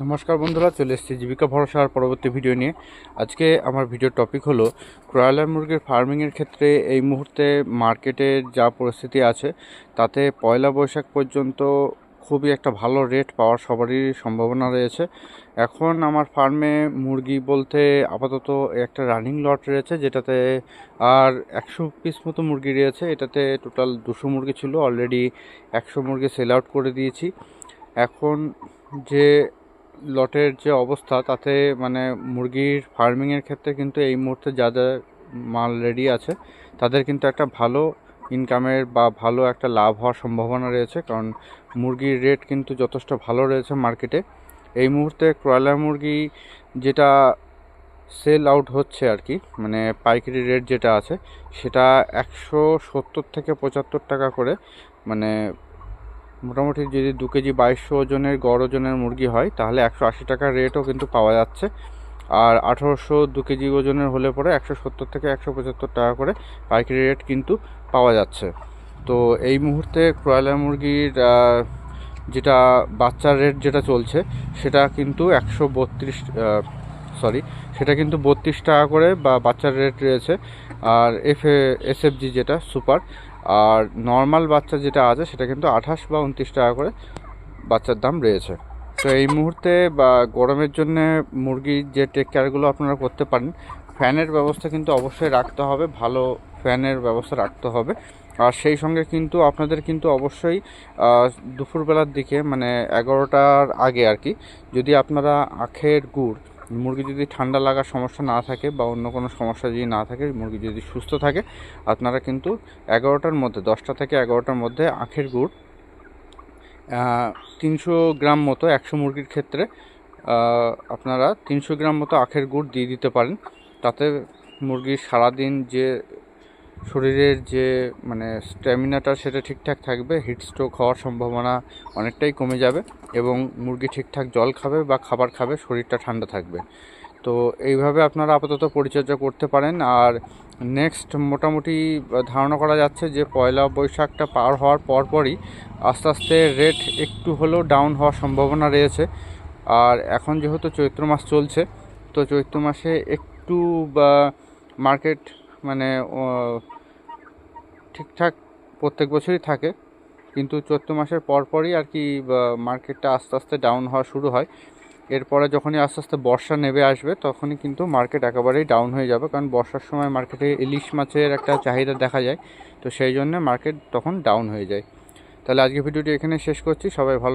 নমস্কার বন্ধুরা, চলে এসেছি জীবিকা ভরসার পরবর্তী ভিডিও নিয়ে। আজকে আমার ভিডিওর টপিক হলো ব্রয়লার মুরগির ফার্মিংয়ের ক্ষেত্রে এই মুহূর্তে মার্কেটের যা পরিস্থিতি আছে তাতে পয়লা বৈশাখ পর্যন্ত খুবই একটা ভালো রেট পাওয়ার সবারই সম্ভাবনা রয়েছে। এখন আমার ফার্মে মুরগি বলতে আপাতত একটা রানিং লট রয়েছে, যেটাতে আর 100 পিস মতো মুরগি রয়েছে। এটাতে টোটাল 200 মুরগি ছিল, অলরেডি 100 মুরগি সেল আউট করে দিয়েছি। এখন যে লটের যে অবস্থা তাতে মানে মুরগির ফার্মিংয়ের ক্ষেত্রে কিন্তু এই মুহূর্তে যা যা মাল রেডি আছে তাদের কিন্তু একটা ভালো ইনকামের বা ভালো একটা লাভ হওয়ার সম্ভাবনা রয়েছে, কারণ মুরগির রেট কিন্তু যথেষ্ট ভালো রয়েছে মার্কেটে। এই মুহূর্তে ব্রয়লার মুরগি যেটা সেল আউট হচ্ছে আর কি, মানে পাইকারি রেট যেটা আছে সেটা 170 থেকে 75 টাকা করে, মানে মোটামুটি যদি 2 কেজি 2200 ওজনের গড় ওজনের মুরগি হয় তাহলে 180 টাকার রেটও কিন্তু পাওয়া যাচ্ছে। আর 1800 2 কেজি ওজনের হলে পরে 170 থেকে 175 টাকা করে পাইকারি রেট কিন্তু পাওয়া যাচ্ছে। তো এই মুহূর্তে ব্রয়লার মুরগির যেটা বাচ্চার রেট যেটা চলছে সেটা কিন্তু 32 টাকা করে বা বাচ্চার রেট রয়েছে। আর এসএফজি যেটা সুপার, আর নর্মাল বাচ্চা যেটা আছে সেটা কিন্তু 28 বা 29 টাকা করে বাচ্চার দাম রয়েছে। তো এই মুহূর্তে বা গরমের জন্য মুরগির যে টেক কেয়ারগুলো আপনারা করতে পারেন, ফ্যানের ব্যবস্থা কিন্তু অবশ্যই রাখতে হবে, ভালো ফ্যানের ব্যবস্থা রাখতে হবে। আর সেই সঙ্গে কিন্তু আপনাদের কিন্তু অবশ্যই দুপুরবেলার দিকে মানে 11টার আগে আর কি, যদি আপনারা আখের গুড়, মুরগি যদি ঠান্ডা লাগার সমস্যা না থাকে বা অন্য কোনো সমস্যা যদি না থাকে, মুরগি যদি সুস্থ থাকে, আপনারা কিন্তু 11টার মধ্যে 10টা থেকে 11টার মধ্যে আখের গুড় 300 গ্রাম মতো 100 মুরগির ক্ষেত্রে আপনারা 300 গ্রাম মতো আখের গুড় দিয়ে দিতে পারেন। তাতে মুরগির সারাদিন যে শরীরের যে মানে স্ট্যামিনাটা সেটা ঠিকঠাক থাকবে, হিটস্ট্রোক হওয়ার সম্ভাবনা অনেকটাই কমে যাবে এবং মুরগি ঠিকঠাক জল খাবে বা খাবার খাবে, শরীরটা ঠান্ডা থাকবে। তো এইভাবে আপনারা আপাতত পরিচর্যা করতে পারেন। আর নেক্সট মোটামুটি ধারণা করা যাচ্ছে যে পয়লা বৈশাখটা পার হওয়ার পরপরই আস্তে আস্তে রেট একটু হলেও ডাউন হওয়ার সম্ভাবনা রয়েছে। আর এখন যেহেতু চৈত্র মাস চলছে, তো চৈত্র মাসে একটু বা মার্কেট মানে ঠিকঠাক প্রত্যেক বছরই থাকে, কিন্তু চৈত্র মাসের পরপরই আর কি মার্কেটটা আস্তে আস্তে ডাউন হওয়া শুরু হয়। এরপরে যখনই আস্তে আস্তে বর্ষা নেমে আসবে তখনই কিন্তু মার্কেট একেবারেই ডাউন হয়ে যাবে, কারণ বর্ষার সময় মার্কেটে ইলিশ মাছের একটা চাহিদা দেখা যায়, তো সেই জন্য মার্কেট তখন ডাউন হয়ে যায়। তাহলে আজকে ভিডিওটি এখানে শেষ করছি। সবাই ভালো